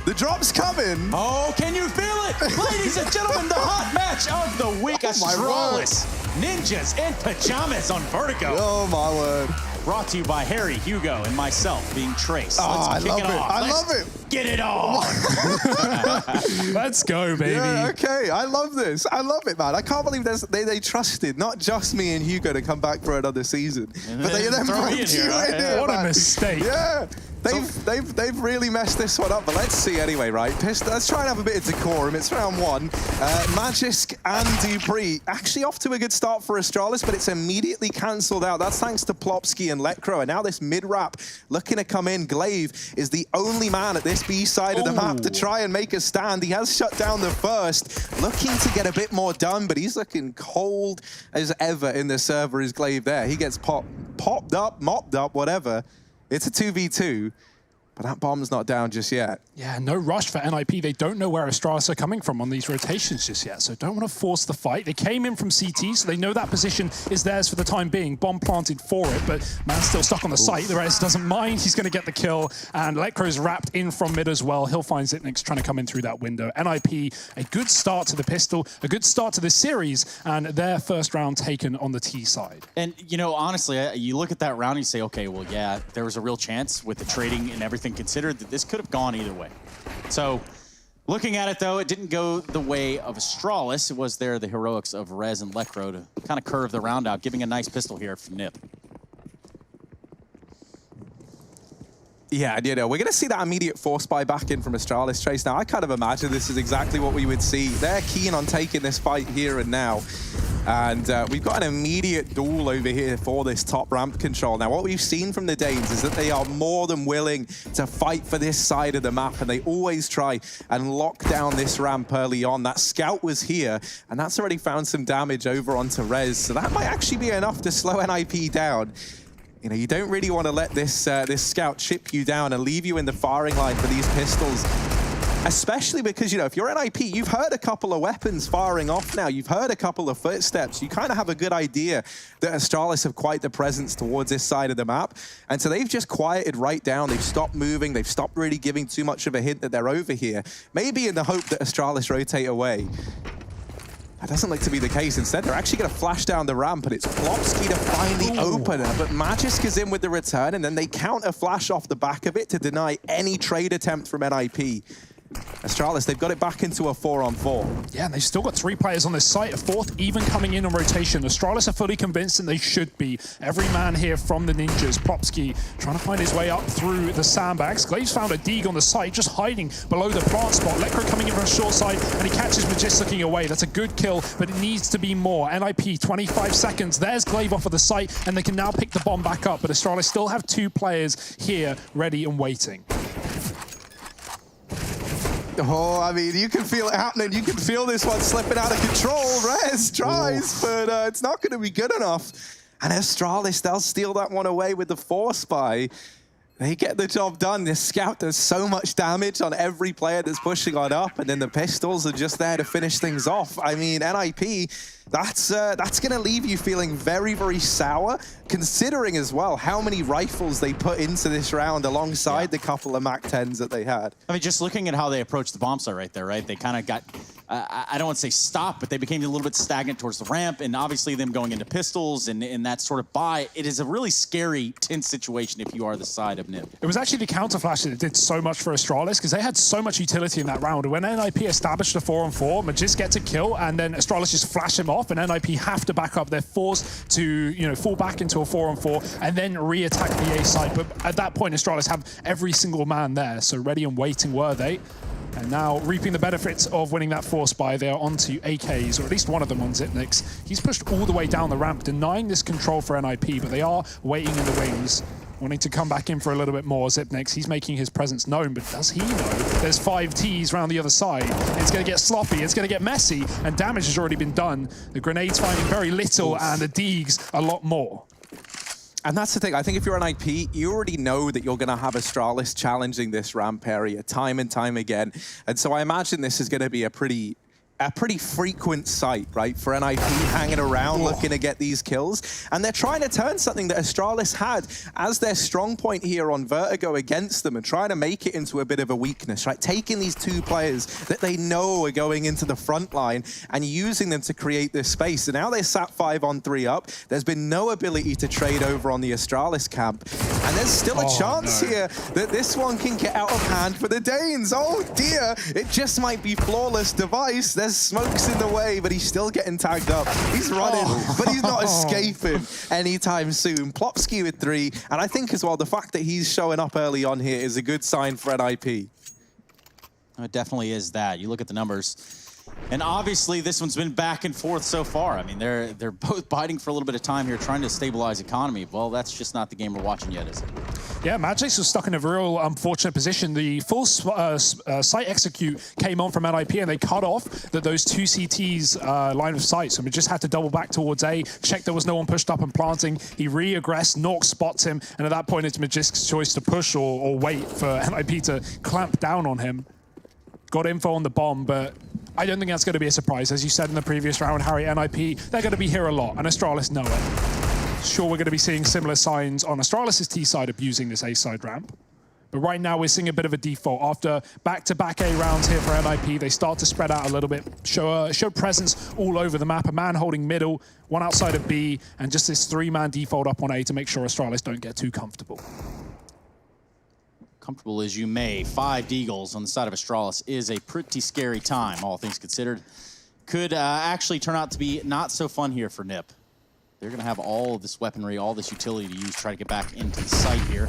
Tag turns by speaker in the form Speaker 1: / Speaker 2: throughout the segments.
Speaker 1: The drop's coming.
Speaker 2: Oh, can you feel it? Ladies and gentlemen, the hot match of the week. Astralis, Ninjas, and Pyjamas on Vertigo.
Speaker 1: Oh, my word.
Speaker 2: Brought to you by Harry, Hugo, and myself, being Trace.
Speaker 1: Oh,
Speaker 2: Let's kick it off.
Speaker 1: I love it.
Speaker 2: Get it on.
Speaker 3: Let's go, baby.
Speaker 1: Yeah, okay. I love this. I love it, man. I can't believe they trusted not just me and Hugo to come back for another season, but they then brought you in here.
Speaker 3: What a mistake.
Speaker 1: Yeah. They've really messed this one up, but let's see anyway, right? Let's try and have a bit of decorum. It's round one. Magisk and Dupree actually off to a good start for Astralis, but it's immediately cancelled out. That's thanks to Plopsky and Letcro. And now this mid-wrap looking to come in. Glaive is the only man at this B side of the map to try and make a stand. He has shut down the first, looking to get a bit more done, but he's looking cold as ever in the server is Glaive there. He gets popped up, mopped up, whatever. It's a 2v2, but that bomb's not down just yet.
Speaker 3: Yeah, no rush for NIP. They don't know where Astralis are coming from on these rotations just yet, so don't want to force the fight. They came in from CT, so they know that position is theirs for the time being. Bomb planted for it, but man's still stuck on the site. The rest doesn't mind. He's going to get the kill, and Letcro's wrapped in from mid as well. He'll find Zipnik's trying to come in through that window. NIP, a good start to the pistol, a good start to this series, and their first round taken on the T side.
Speaker 2: And, you know, honestly, you look at that round and you say, okay, well, yeah, there was a real chance with the trading and everything considered that this could have gone either way. So, looking at it, though, it didn't go the way of Astralis. It was there the heroics of Rez and Letcro to kind of curve the round out, giving a nice pistol here from Nip.
Speaker 1: Yeah, you know, we're going to see that immediate force buy back in from Astralis, Trace. Now, I kind of imagine this is exactly what we would see. They're keen on taking this fight here and now. And we've got an immediate duel over here for this top ramp control. Now, what we've seen from the Danes is that they are more than willing to fight for this side of the map, and they always try and lock down this ramp early on. That scout was here, and that's already found some damage over onto Rez, so that might actually be enough to slow NIP down. You know, you don't really want to let this this scout chip you down and leave you in the firing line for these pistols. Especially because, you know, if you're NIP, you've heard a couple of weapons firing off now. You've heard a couple of footsteps. You kind of have a good idea that Astralis have quite the presence towards this side of the map. And so they've just quieted right down. They've stopped moving. They've stopped really giving too much of a hint that they're over here. Maybe in the hope that Astralis rotate away. That doesn't look to be the case. Instead, they're actually going to flash down the ramp, and it's Plopsky to find the opener. But Magisk is in with the return, and then they counter flash off the back of it to deny any trade attempt from NIP. Astralis, they've got it back into a 4-on-4.
Speaker 3: Yeah, and they've still got 3 players on this site, a 4th even coming in on rotation. Astralis are fully convinced, and they should be. Every man here from the Ninjas. Plopsky trying to find his way up through the sandbags. Glaive's found a Deeg on the site, just hiding below the plant spot. Letcro coming in from the short side, and he catches Magisk looking away. That's a good kill, but it needs to be more. NIP, 25 seconds. There's Glaive off of the site, and they can now pick the bomb back up, but Astralis still have 2 players here ready and waiting.
Speaker 1: Oh, I mean, you can feel it happening. You can feel this one slipping out of control. Rez tries, but it's not going to be good enough. And Astralis, they'll steal that one away with the force buy. They get the job done. This scout does so much damage on every player that's pushing on up, and then the pistols are just there to finish things off. I mean, NIP, that's going to leave you feeling very, very sour, considering as well how many rifles they put into this round alongside the couple of MAC-10s that they had.
Speaker 2: I mean, just looking at how they approached the bomb site right there, right? They kind of got, I don't want to say stop, but they became a little bit stagnant towards the ramp, and obviously them going into pistols and that sort of buy. It is a really scary, tense situation if you are the side of NIP.
Speaker 3: It was actually the counter flash that did so much for Astralis, because they had so much utility in that round. When NIP established a 4-on-4, Magisk gets a kill, and then Astralis just flash him off, and NIP have to back up. They're forced to, you know, fall back into a 4-on-4 and then re-attack the A side. But at that point, Astralis have every single man there, so ready and waiting were they. And now, reaping the benefits of winning that force buy, they are onto AKs, or at least one of them on Zipnik's. He's pushed all the way down the ramp, denying this control for NIP, but they are waiting in the wings, wanting to come back in for a little bit more. Zipnik's, he's making his presence known, but does he know there's 5 Ts around the other side? It's going to get sloppy, it's going to get messy, and damage has already been done. The grenades finding very little, and the Deegs a lot more.
Speaker 1: And that's the thing. I think if you're an IP, you already know that you're going to have Astralis challenging this ramp area time and time again. And so I imagine this is going to be a pretty a pretty frequent sight, right, for NIP hanging around looking to get these kills. And they're trying to turn something that Astralis had as their strong point here on Vertigo against them and trying to make it into a bit of a weakness, right? Taking these two players that they know are going into the front line and using them to create this space. So now they're sat 5-on-3 up. There's been no ability to trade over on the Astralis camp. And there's still a chance here that this one can get out of hand for the Danes. Oh dear, it just might be flawless device. There's smokes in the way, but he's still getting tagged up. He's running, but he's not escaping anytime soon. Plopsky with 3, and I think as well, the fact that he's showing up early on here is a good sign for NIP.
Speaker 2: It definitely is that. You look at the numbers. And obviously, this one's been back and forth so far. I mean, they're both biting for a little bit of time here, trying to stabilize economy. Well, that's just not the game we're watching yet, is it?
Speaker 3: Yeah, Magix was stuck in a real unfortunate position. The full site execute came on from NIP, and they cut off those two CTs line of sight. So we just had to double back towards A, check there was no one pushed up and planting. He re-aggressed, Nork spots him, and at that point, it's Magic's choice to push or wait for NIP to clamp down on him. Got info on the bomb, but I don't think that's going to be a surprise. As you said in the previous round, Harry, NIP, they're going to be here a lot, and Astralis know it. Sure, we're going to be seeing similar signs on Astralis' T side abusing this A side ramp. But right now, we're seeing a bit of a default. After back-to-back A rounds here for NIP, they start to spread out a little bit, show presence all over the map. A man holding middle, one outside of B, and just this 3-man default up on A to make sure Astralis don't get too comfortable.
Speaker 2: Comfortable as you may, 5 Deagles on the side of Astralis is a pretty scary time, all things considered. Could actually turn out to be not so fun here for NIP. They're going to have all of this weaponry, all this utility to use to try to get back into the site here.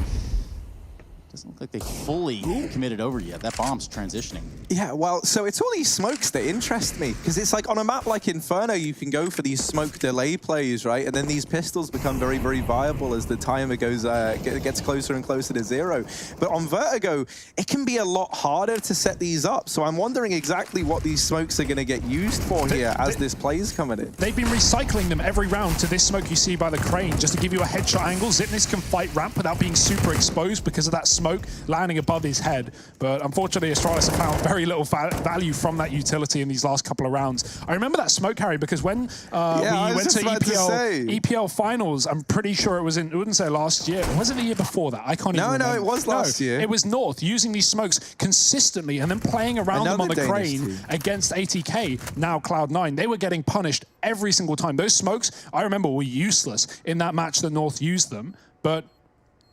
Speaker 2: Doesn't look like they fully committed over yet. That bomb's transitioning.
Speaker 1: Yeah, well, so it's all these smokes that interest me, because it's like on a map like Inferno, you can go for these smoke delay plays, right? And then these pistols become very, very viable as the timer goes gets closer and closer to 0. But on Vertigo, it can be a lot harder to set these up. So I'm wondering exactly what these smokes are going to get used for here as this play is coming in.
Speaker 3: They've been recycling them every round to this smoke you see by the crane, just to give you a headshot angle. Zipnis can fight ramp without being super exposed because of that smoke landing above his head. But unfortunately, Astralis have found very little value from that utility in these last couple of rounds. I remember that smoke, Harry, because when we went to EPL finals, I'm pretty sure it was in, I wouldn't say last year. Was it the year before that? I can't even remember.
Speaker 1: No, it was last year.
Speaker 3: It was North, using these smokes consistently and then playing around them on the crane against ATK, now Cloud9. They were getting punished every single time. Those smokes, I remember, were useless in that match that North used them. But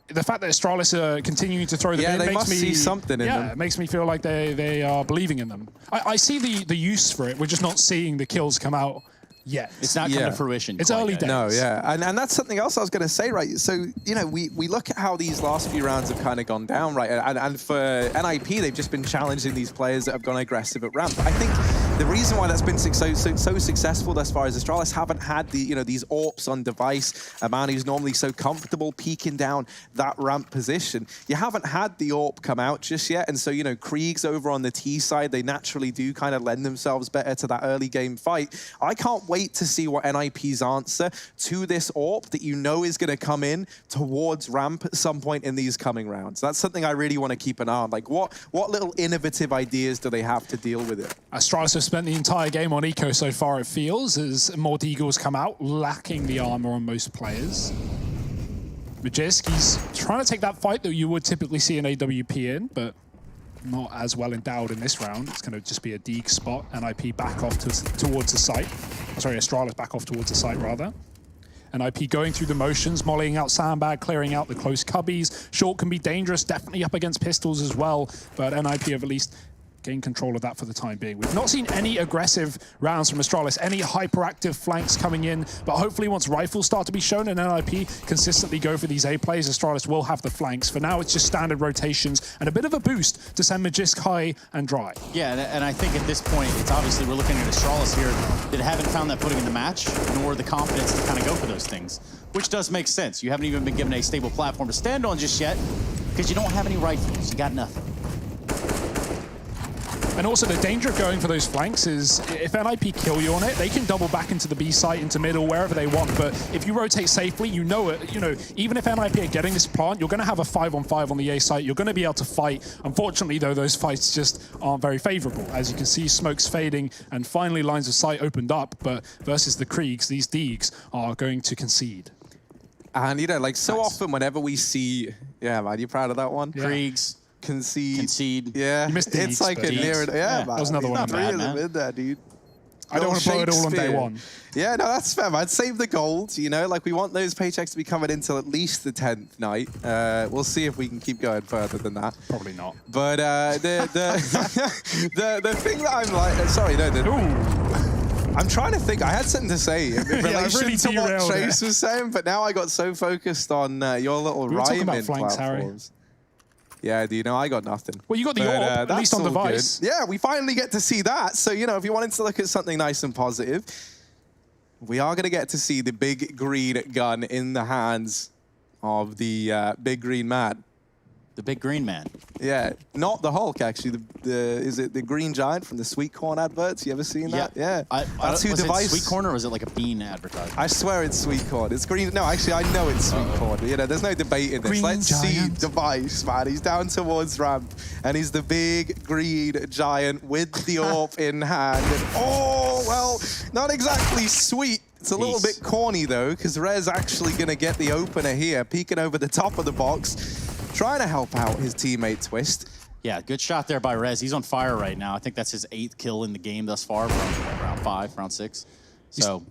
Speaker 3: the fact that Astralis are continuing to throw them in
Speaker 1: they
Speaker 3: makes
Speaker 1: must
Speaker 3: me
Speaker 1: see something in them.
Speaker 3: Yeah, it makes me feel like they are believing in them. I see the use for it. We're just not seeing the kills come out yet.
Speaker 2: It's not come to fruition.
Speaker 3: It's early days.
Speaker 1: No, yeah. And that's something else I was going to say, right? So, you know, we look at how these last few rounds have kind of gone down, right? And for NIP, they've just been challenging these players that have gone aggressive at ramp. I think the reason why that's been so successful thus far is Astralis haven't had these AWPs on device, a man who's normally so comfortable peeking down that ramp position. You haven't had the AWP come out just yet, and so, you know, Krieg's over on the T side, they naturally do kind of lend themselves better to that early game fight. I can't wait to see what NIP's answer to this AWP that you know is going to come in towards ramp at some point in these coming rounds. That's something I really want to keep an eye on. Like, what little innovative ideas do they have to deal with it?
Speaker 3: Astralis have spent the entire game on eco so far, it feels, as more Deagles come out, lacking the armor on most players. Magisk, he's trying to take that fight that you would typically see an AWP in, but not as well endowed in this round. It's going to just be a Deag spot. NIP back off towards the site. Sorry, Astralis back off towards the site, rather. NIP going through the motions, mollying out sandbag, clearing out the close cubbies. Short can be dangerous, definitely up against pistols as well, but NIP have at least gain control of that for the time being. We've not seen any aggressive rounds from Astralis, any hyperactive flanks coming in, but hopefully once rifles start to be shown and NIP consistently go for these A plays, Astralis will have the flanks. For now, it's just standard rotations and a bit of a boost to send Magisk high and dry.
Speaker 2: Yeah, and I think at this point, it's obviously we're looking at Astralis here that haven't found that footing in the match, nor the confidence to kind of go for those things, which does make sense. You haven't even been given a stable platform to stand on just yet, because you don't have any rifles. You got nothing.
Speaker 3: And also the danger of going for those flanks is if NIP kill you on it, they can double back into the B site, into middle, wherever they want. But if you rotate safely, you know it. You know, even if NIP are getting this plant, you're going to have a 5-on-5 on the A site. You're going to be able to fight. Unfortunately, though, those fights just aren't very favorable. As you can see, smoke's fading, and finally lines of sight opened up. But versus the Kriegs, these Deegs are going to concede.
Speaker 1: And, you know, like so often whenever we see... Yeah, man, you proud of that one?
Speaker 3: Yeah.
Speaker 2: Kriegs.
Speaker 1: Concede. Yeah.
Speaker 3: You missed
Speaker 1: it's
Speaker 3: Deegs,
Speaker 1: like a
Speaker 3: but
Speaker 1: near...
Speaker 3: Deegs.
Speaker 1: Yeah, man.
Speaker 3: That was another one.
Speaker 1: Three of them in there, dude.
Speaker 3: I don't want to blow it all on day one.
Speaker 1: Yeah, no, that's fair, man. Save the gold, you know? Like, we want those paychecks to be coming in till at least the 10th night. We'll see if we can keep going further than that.
Speaker 3: Probably not.
Speaker 1: But the thing that I'm like... Sorry, no, I'm trying to think. I had something to say in relation
Speaker 3: really
Speaker 1: to what Trace
Speaker 3: it.
Speaker 1: was saying, but now I got so focused on your little rhyming
Speaker 3: flanks,
Speaker 1: platforms. Yeah, do you know, I got nothing.
Speaker 3: Well, you got the AWP, at least on device.
Speaker 1: Yeah, we finally get to see that. So, you know, if you wanted to look at something nice and positive, we are going to get to see the big green gun in the hands of the big green man.
Speaker 2: The big green man.
Speaker 1: Yeah, not the Hulk, actually. Is it the Green Giant from the Sweet Corn adverts? You ever seen that? Yeah.
Speaker 2: That's who Device. Sweet Corn, or was it like a bean advertisement?
Speaker 1: I swear it's Sweet Corn. It's green. No, actually, I know it's Sweet Corn. You know, there's no debate in this.
Speaker 3: Green
Speaker 1: Let's
Speaker 3: Giant.
Speaker 1: see Device, man. He's down towards ramp, and he's the big green giant with the AWP in hand. And, oh, well, not exactly sweet. It's a little bit corny, though, because Rez actually going to get the opener here, peeking over the top of the box, trying to help out his teammate Twist.
Speaker 2: Yeah, good shot there by Rez. He's on fire right now. I think that's his 8th kill in the game thus far, from round 5, round 6. So,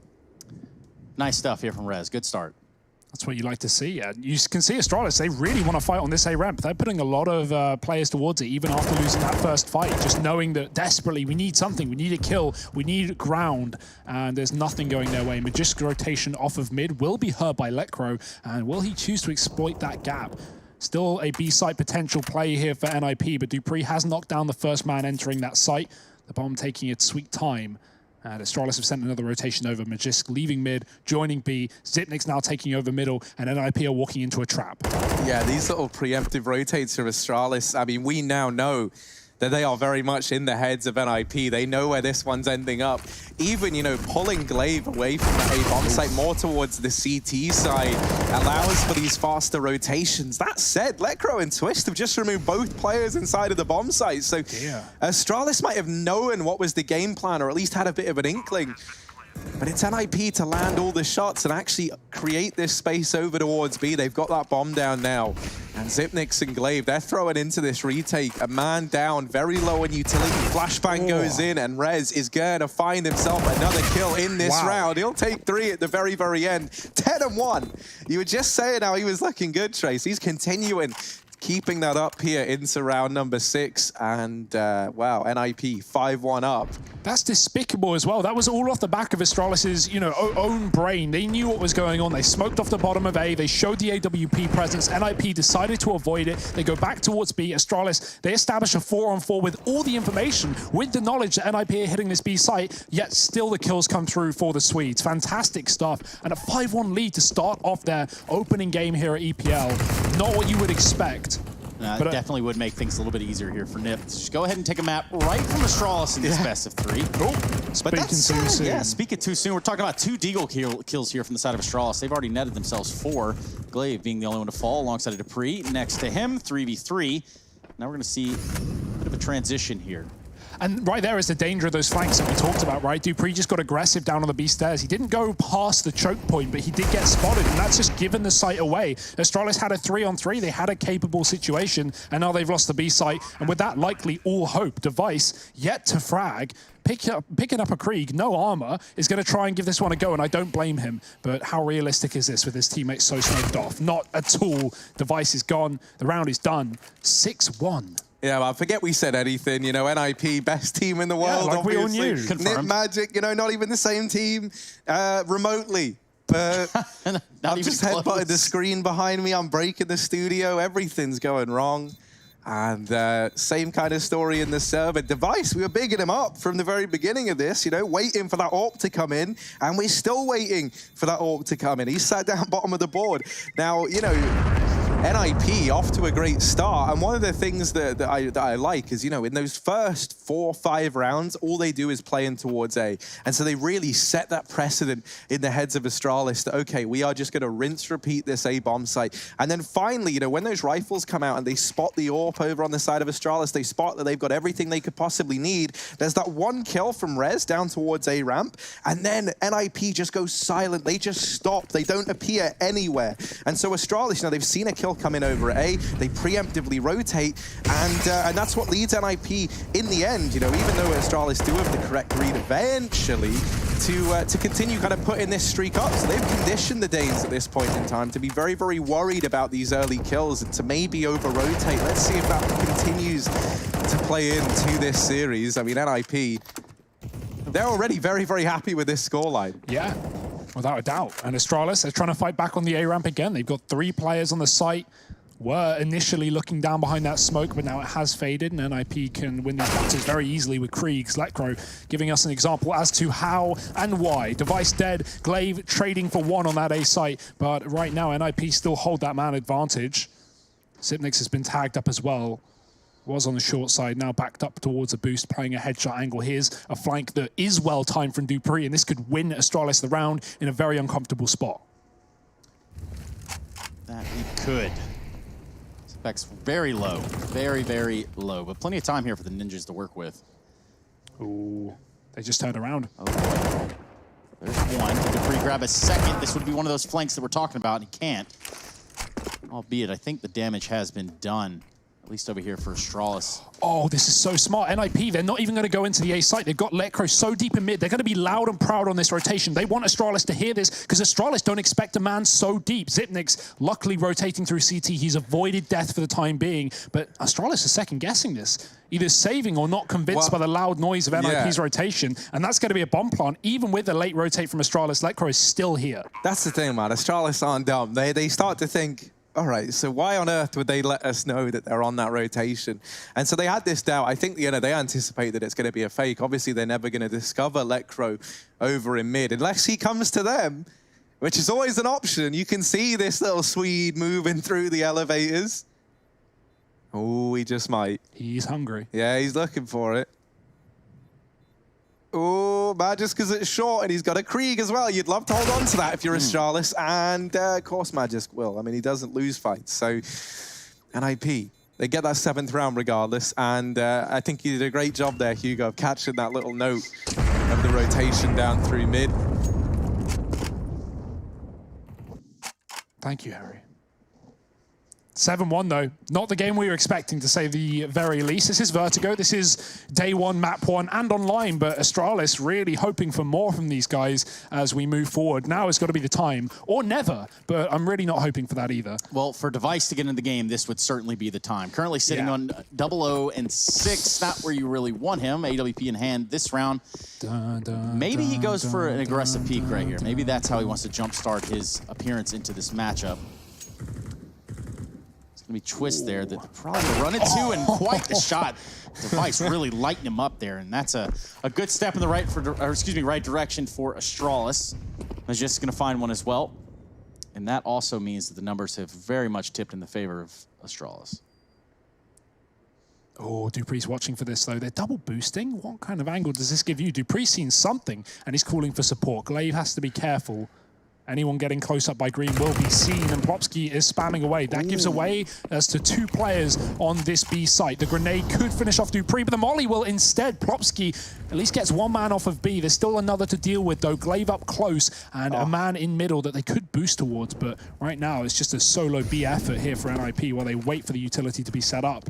Speaker 2: nice stuff here from Rez. Good start.
Speaker 3: That's what you like to see. You can see Astralis, they really want to fight on this A ramp. They're putting a lot of players towards it, even after losing that first fight, just knowing that desperately we need something. We need a kill. We need ground. And there's nothing going their way. Magisk rotation off of mid will be heard by Lecro. And will he choose to exploit that gap? Still a B-site potential play here for NIP, but Dupree has knocked down the first man entering that site. The bomb taking its sweet time. And Astralis have sent another rotation over. Magisk leaving mid, joining B. Zipnik's now taking over middle, and NIP are walking into a trap. Yeah,
Speaker 1: these little preemptive rotates from Astralis, I mean, we now know that they are very much in the heads of NIP. They know where this one's ending up. Even, you know, pulling Glaive away from the A bomb site more towards the CT side allows for these faster rotations. That said, Lecro and Twist have just removed both players inside of the bomb site. So Astralis might have known what was the game plan, or at least had a bit of an inkling. But it's NIP to land all the shots and actually create this space over towards B. They've got that bomb down now. And Zipnix and Glaive, they're throwing into this retake. A man down, very low on utility. Flashbang goes in, and Rez is going to find himself another kill in this round. He'll take 3 at the very, very end. 10-1. You were just saying how he was looking good, Trace. He's continuing, keeping that up here into round number 6. And, wow, NIP 5-1 up.
Speaker 3: That's despicable as well. That was all off the back of Astralis's, you know, own brain. They knew what was going on. They smoked off the bottom of A. They showed the AWP presence. NIP decided to avoid it. They go back towards B. Astralis, they establish a 4-on-4 with all the information, with the knowledge that NIP are hitting this B site, yet still the kills come through for the Swedes. Fantastic stuff. And a 5-1 lead to start off their opening game here at EPL. Not what you would expect.
Speaker 2: It definitely would make things a little bit easier here for NIP. Just go ahead and take a map right from Astralis in this best of 3.
Speaker 3: Speaking too soon.
Speaker 2: Yeah, speaking too soon. We're talking about 2 Deagle kills here from the side of Astralis. They've already netted themselves 4. Glaive being the only one to fall alongside of Dupree. Next to him, 3v3. Now we're going to see a bit of a transition here.
Speaker 3: And right there is the danger of those flanks that we talked about, right? Dupree just got aggressive down on the B stairs. He didn't go past the choke point, but he did get spotted, and that's just given the site away. Astralis had a 3-on-3. They had a capable situation, and now they've lost the B site. And with that, likely all hope. Device yet to frag. Picking up a Krieg, no armor, is going to try and give this one a go, and I don't blame him. But how realistic is this with his teammates so smoked off? Not at all. Device is gone. The round is done. 6-1.
Speaker 1: Yeah, well, forget we said anything. You know, NIP, best team in the world,
Speaker 3: like we all knew.
Speaker 1: NIP Magic, you know, not even the same team remotely. But I've just headbutted the screen behind me. I'm breaking the studio. Everything's going wrong. And same kind of story in the server. Device, we were bigging him up from the very beginning of this, you know, waiting for that AWP to come in. And we're still waiting for that AWP to come in. He's sat down bottom of the board. Now, you know, NIP off to a great start, and one of the things that I like is, you know, in those first 4 or 5 rounds, all they do is play in towards A. And so they really set that precedent in the heads of Astralis that, okay, we are just going to rinse, repeat this A bomb site. And then finally, you know, when those rifles come out and they spot the AWP over on the side of Astralis, they spot that they've got everything they could possibly need. There's that one kill from Rez down towards A ramp, and then NIP just goes silent. They just stop. They don't appear anywhere. And so Astralis, you know, they've seen a kill come in over at A, they preemptively rotate, and that's what leads NIP in the end, you know, even though Astralis do have the correct read eventually to continue kind of putting this streak up. So they've conditioned the Danes at this point in time to be very, very worried about these early kills and to maybe over-rotate. Let's see if that continues to play into this series. I mean, NIP, they're already very, very happy with this scoreline.
Speaker 3: Yeah, without a doubt. And Astralis, they're trying to fight back on the A ramp again. They've got 3 players on the site. Were initially looking down behind that smoke, but now it has faded, and NIP can win these battles very easily with Kriegs. Letcro giving us an example as to how and why. Device dead, Glaive trading for 1 on that A site, but right now NIP still hold that man advantage. Xyp9x has been tagged up as well. Was on the short side, now backed up towards a boost, playing a headshot angle. Here's a flank that is well timed from dupreeh, and this could win Astralis the round in a very uncomfortable spot.
Speaker 2: That he could. Specs very low, very, very low, but plenty of time here for the Ninjas to work with.
Speaker 3: Ooh, they just turned around.
Speaker 2: Oh boy. There's one. Can dupreeh grab a second? This would be one of those flanks that we're talking about, and he can't. Albeit, I think the damage has been done. At least over here for Astralis.
Speaker 3: Oh, this is so smart. NIP, they're not even going to go into the A site. They've got Letcro so deep in mid. They're going to be loud and proud on this rotation. They want Astralis to hear this because Astralis don't expect a man so deep. Xyp9x, luckily rotating through CT. He's avoided death for the time being, but Astralis is second-guessing this. Either saving or not convinced by the loud noise of NIP's rotation, and that's going to be a bomb plant. Even with the late rotate from Astralis, Letcro is still here.
Speaker 1: That's the thing, man. Astralis aren't dumb. They start to think, all right, so why on earth would they let us know that they're on that rotation? And so they had this doubt. I think, you know, they anticipate that it's going to be a fake. Obviously, they're never going to discover Letcro over in mid unless he comes to them, which is always an option. You can see this little Swede moving through the elevators. Oh, he just might.
Speaker 3: He's hungry.
Speaker 1: Yeah, he's looking for it. Oh, Magisk because it's short and he's got a Krieg as well. You'd love to hold on to that if you're Astralis. And of course Magisk will. I mean, he doesn't lose fights. So NIP, they get that 7th round regardless. And I think you did a great job there, Hugo, of catching that little note of the rotation down through mid.
Speaker 3: Thank you, Harry. 7-1 though, not the game we were expecting to say the very least. This is Vertigo, this is day 1, map 1 and online, but Astralis really hoping for more from these guys as we move forward. Now has got to be the time, or never, but I'm really not hoping for that either.
Speaker 2: Well, for Device to get into the game, this would certainly be the time. Currently sitting on 0-0 and 6, not where you really want him. AWP in hand this round. Maybe he goes for an aggressive peek right here. Maybe that's how he wants to jumpstart his appearance into this matchup. Gonna be twist there that probably gonna run into, and quite the shot. Device really lighting him up there, and that's a good step in the right direction for Astralis. Is just gonna find one as well, and that also means that the numbers have very much tipped in the favor of Astralis.
Speaker 3: Oh, dupreeh's watching for this though. They're double boosting. What kind of angle does this give you? dupreeh's seen something, and he's calling for support. Glaive has to be careful. Anyone getting close up by green will be seen, and Plopsky is spamming away. That gives away as to 2 players on this B site. The grenade could finish off dupreeh, but the molly will instead. Plopsky at least gets 1 man off of B. There's still another to deal with though. Glaive up close, and a man in middle that they could boost towards, but right now it's just a solo B effort here for NIP while they wait for the utility to be set up.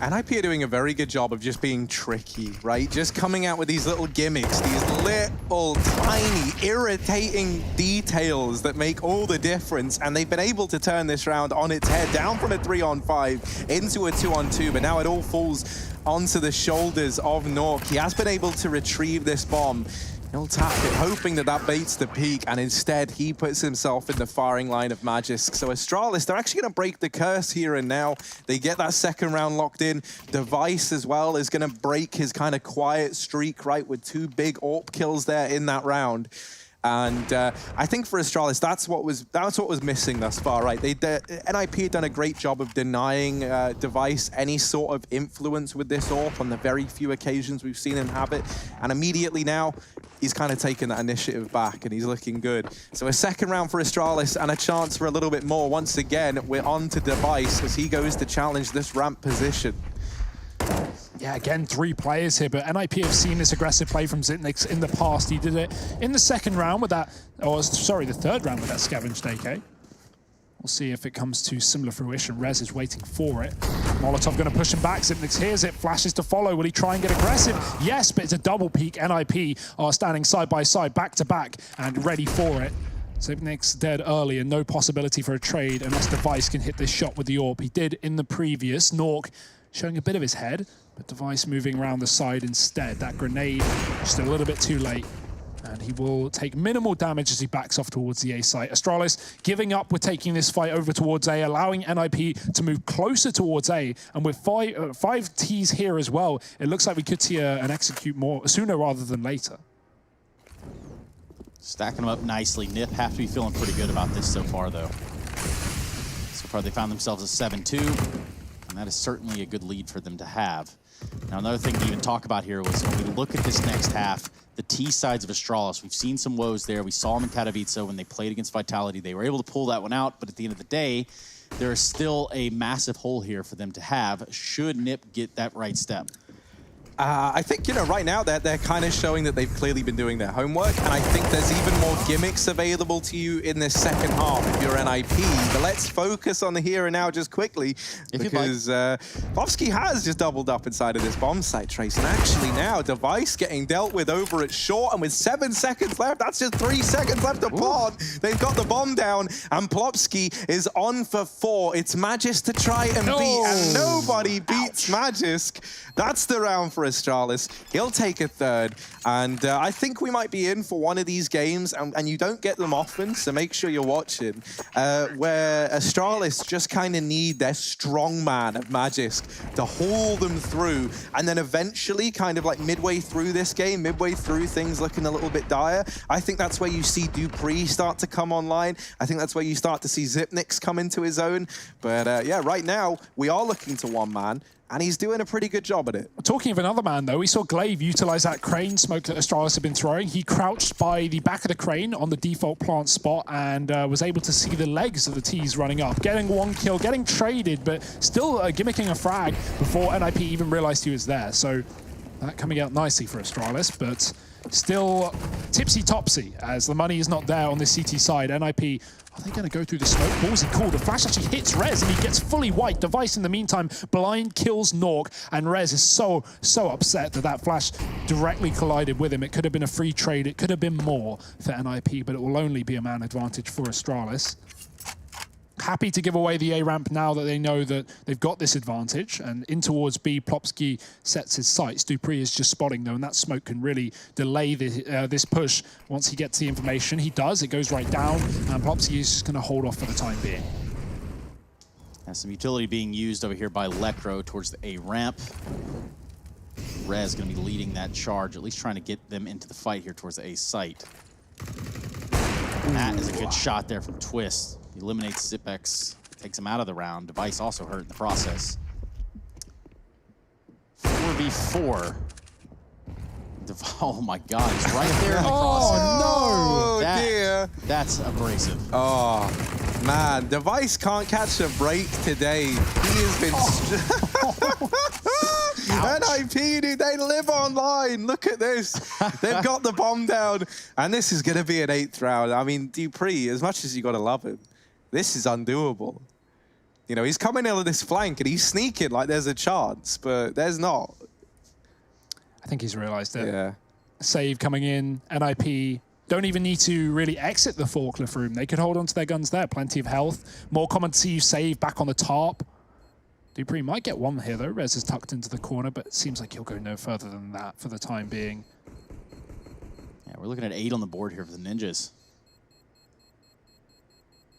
Speaker 1: NIP are doing a very good job of just being tricky, right? Just coming out with these little gimmicks, these little tiny irritating details that make all the difference. And they've been able to turn this round on its head, down from a 3-on-5 into a 2-on-2, but now it all falls onto the shoulders of Nork. He has been able to retrieve this bomb. He'll tap it, hoping that that baits the peak, and instead he puts himself in the firing line of Magisk. So Astralis, they're actually going to break the curse here and now. They get that 2nd round locked in. Device as well is going to break his kind of quiet streak, right, with 2 big AWP kills there in that round. And I think for Astralis, that's what was missing thus far, right? NIP had done a great job of denying Device any sort of influence with this AWP on the very few occasions we've seen him have it. And immediately now, he's kind of taken that initiative back and he's looking good. So a second round for Astralis and a chance for a little bit more. Once again, we're on to Device as he goes to challenge this ramp position.
Speaker 3: Yeah, again, 3 players here, but NIP have seen this aggressive play from Zipnix in the past. He did it in the second round with that, or sorry, the third round with that scavenged AK. We'll see if it comes to similar fruition. Rez is waiting for it. Molotov going to push him back. Zipnix hears it, flashes to follow. Will he try and get aggressive? Yes, but it's a double peak. NIP are standing side by side, back to back, and ready for it. Zipnix dead early and no possibility for a trade unless Device can hit this shot with the AWP. He did in the previous. Nork showing a bit of his head, but Device moving around the side instead. That grenade just a little bit too late. And he will take minimal damage as he backs off towards the A site. Astralis giving up with taking this fight over towards A, allowing NIP to move closer towards A. And with five Ts here as well, it looks like we could see an execute more sooner rather than later.
Speaker 2: Stacking them up nicely. Nip have to be feeling pretty good about this so far, though. So far, they found themselves a 7-2, and that is certainly a good lead for them to have. Now, another thing to even talk about here was when we look at this next half, the T sides of Astralis, we've seen some woes there. We saw them in Katowice when they played against Vitality. They were able to pull that one out, but at the end of the day, there is still a massive hole here for them to have should Nip get that right step.
Speaker 1: I think, you know, right now they're kind of showing that they've clearly been doing their homework, and I think there's even more gimmicks available to you in this second half if you're NIP. But let's focus on the here and now just quickly, because Vovsky has just doubled up inside of this bomb site, Trace. And actually now, Device getting dealt with over at short, and with 7 seconds left, that's just 3 seconds left to pod. They've got the bomb down, and Plopsky is on for 4. It's Magisk to try and beat, and nobody beats Magisk. That's the round for Astralis. He'll take a third, and I think we might be in for one of these games, and you don't get them often, so make sure you're watching, where Astralis just kind of need their strong man of Magisk to haul them through, and then eventually, kind of like midway through this game, midway through things looking a little bit dire, I think that's where you see Dupree start to come online. I think that's where you start to see Zipnix come into his own. But yeah, right now, we are looking to one man, and he's doing a pretty good job at it.
Speaker 3: Talking of another man, though, we saw Glaive utilize that crane smoke that Astralis had been throwing. He crouched by the back of the crane on the default plant spot and was able to see the legs of the T's running up, getting 1 kill, getting traded, but still gimmicking a frag before NIP even realized he was there. So that coming out nicely for Astralis, but still tipsy-topsy as the money is not there on the CT side. NIP, are they going to go through the smoke? Ballsy cool. The flash actually hits Rez and he gets fully white. Device in the meantime, blind kills Nork, and Rez is so upset that that flash directly collided with him. It could have been a free trade. It could have been more for NIP, but it will only be a man advantage for Astralis. Happy to give away the A ramp now that they know that they've got this advantage. And in towards B, Plopsky sets his sights. Dupree is just spotting though, and that smoke can really delay this push once he gets the information. He does, it goes right down, and Plopsky is just going to hold off for the time being.
Speaker 2: Has some utility being used over here by Lecro towards the A ramp. Rez going to be leading that charge, at least trying to get them into the fight here towards the A site. And that is a good shot there from Twist. He eliminates Zipex, takes him out of the round. Device also hurt in the process. 4v4. Oh my God, he's right there in the crosshair.
Speaker 1: Oh no! Dear.
Speaker 2: That's abrasive.
Speaker 1: Oh man, Device can't catch a break today. He has been. NIP, dude, they live online. Look at this. They've got the bomb down, and this is going to be an 8th round. I mean, Dupree, as much as you got to love him, this is undoable. You know, he's coming out of this flank and he's sneaking like there's a chance, but there's not.
Speaker 3: I think he's realized it.
Speaker 1: Yeah.
Speaker 3: Save coming in. NIP don't even need to really exit the forklift room. They could hold on to their guns there. Plenty of health. More common to see you save back on the top. Dupree might get one here though. Rez is tucked into the corner, but it seems like he'll go no further than that for the time being.
Speaker 2: Yeah, we're looking at 8 on the board here for the Ninjas.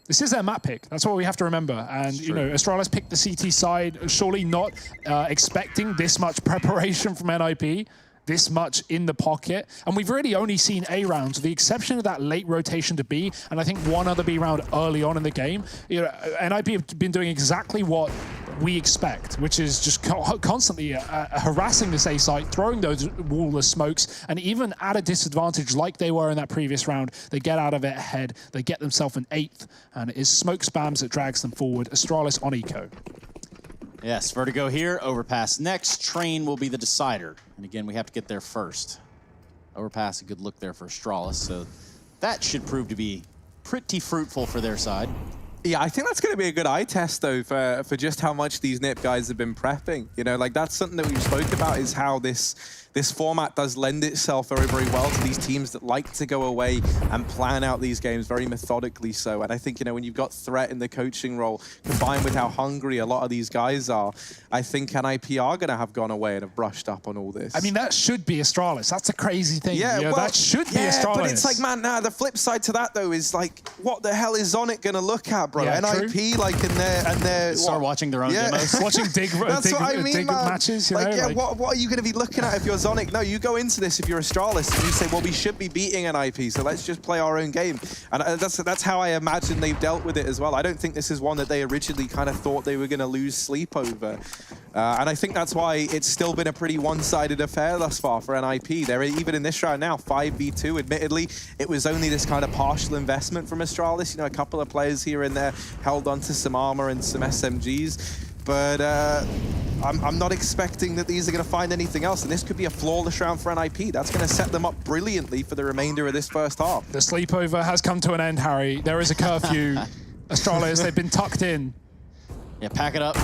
Speaker 3: This is their map pick. That's what we have to remember. And, you know, Astralis picked the CT side, surely not expecting this much preparation from NIP. this much in the pocket, and we've really only seen A rounds, with the exception of that late rotation to B, and I think one other B round early on in the game. You know, NIP have been doing exactly what we expect, which is just constantly harassing this A site, throwing those wall of smokes, and even at a disadvantage like they were in that previous round, they get out of it ahead, they get themselves an 8th, and it is smoke spams that drags them forward. Astralis on eco.
Speaker 2: Yes, Vertigo here, overpass next. Train will be the decider. And again, we have to get there first. Overpass, a good look there for Astralis, so that should prove to be pretty fruitful for their side.
Speaker 1: Yeah, I think that's going to be a good eye test, though, for just how much these NIP guys have been prepping. You know, like, that's something that we've spoke about, is how this format does lend itself very, very well to these teams that like to go away and plan out these games very methodically so. And I think, you know, when you've got Threat in the coaching role, combined with how hungry a lot of these guys are, I think NIP are going to have gone away and have brushed up on all this.
Speaker 3: I mean, that should be Astralis. That's a crazy thing.
Speaker 1: Yeah,
Speaker 3: you know,
Speaker 1: well,
Speaker 3: that should be Astralis.
Speaker 1: But it's like, man, nah, the flip side to that, though, is like, what the hell is Zonic going to look at, bro?
Speaker 3: Yeah,
Speaker 1: NIP,
Speaker 3: true.
Speaker 1: like, in their
Speaker 2: Start watching their own demos.
Speaker 3: Watching dig matches, you
Speaker 1: like,
Speaker 3: know?
Speaker 1: yeah,
Speaker 3: Like,
Speaker 1: what are you going to be looking at if you're Zonic? No, you go into this if you're Astralis and you say, well, we should be beating an IP, so let's just play our own game. And that's how I imagine they've dealt with it as well. I don't think this is one that they originally kind of thought they were going to lose sleep over. And I think that's why it's still been a pretty one-sided affair thus far for NIP. They're even in this round now, 5v2. Admittedly, it was only this kind of partial investment from Astralis. You know, a couple of players here and there held onto some armor and some SMGs. But I'm not expecting that these are going to find anything else, and this could be a flawless round for NIP. That's going to set them up brilliantly for the remainder of this first half.
Speaker 3: the sleepover has come to an end, Harry. There is a curfew. Astralis, they've been tucked in.
Speaker 2: Yeah, pack it up.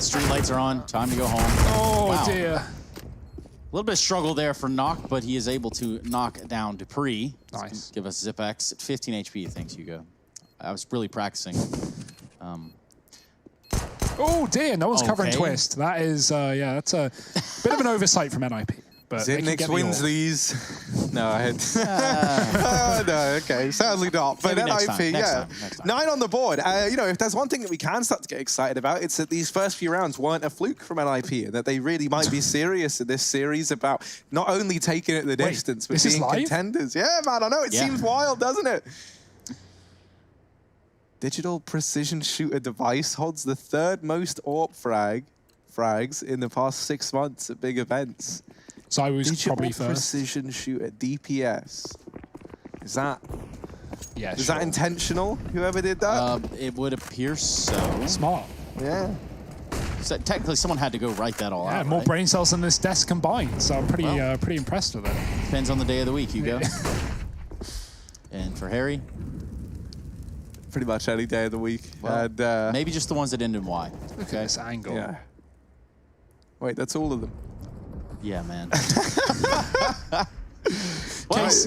Speaker 2: Street lights are on. Time to go home.
Speaker 3: Oh,
Speaker 2: wow.
Speaker 3: dear.
Speaker 2: A little bit of struggle there for Nock, but he is able to knock down Dupree.
Speaker 3: Nice.
Speaker 2: Give us Zip-X at 15 HP. Thanks, Hugo. I was really practicing.
Speaker 3: Oh, dear. No one's covering
Speaker 2: Okay.
Speaker 3: Twist. That is, yeah, that's a bit of an oversight from NIP. But they can get
Speaker 1: Zinix
Speaker 3: the
Speaker 1: wins
Speaker 3: ore.
Speaker 1: these. No, I had... oh, no, okay, sadly not. But
Speaker 2: Maybe next
Speaker 1: NIP,
Speaker 2: time, next
Speaker 1: yeah.
Speaker 2: time, next time.
Speaker 1: 9 on the board. You know, if there's one thing that we can start to get excited about, it's that these first few rounds weren't a fluke from NIP, and that they really might be serious in this series about not only taking it the distance, but
Speaker 3: this is
Speaker 1: being
Speaker 3: live?
Speaker 1: contenders. Yeah, man, I know, it seems wild, doesn't it? Digital precision shooter device holds the 3rd most AWP frags in the past 6 months at big events.
Speaker 3: So I was
Speaker 1: Digital
Speaker 3: probably first.
Speaker 1: precision shooter, DPS. Is that
Speaker 3: Yeah,
Speaker 1: that intentional? Whoever did that?
Speaker 2: It would appear so.
Speaker 3: Smart.
Speaker 1: Yeah.
Speaker 2: So technically, someone had to go write that all
Speaker 3: Yeah,
Speaker 2: out.
Speaker 3: more
Speaker 2: right?
Speaker 3: brain cells than this desk combined. So I'm pretty, pretty impressed with it.
Speaker 2: Depends on the day of the week, Hugo. And for Harry,
Speaker 1: Pretty much any day of the week.
Speaker 2: well,
Speaker 1: And,
Speaker 2: maybe just the ones that end in Y.
Speaker 3: Look at this angle.
Speaker 1: yeah. Wait, that's all of them.
Speaker 2: Yeah, man.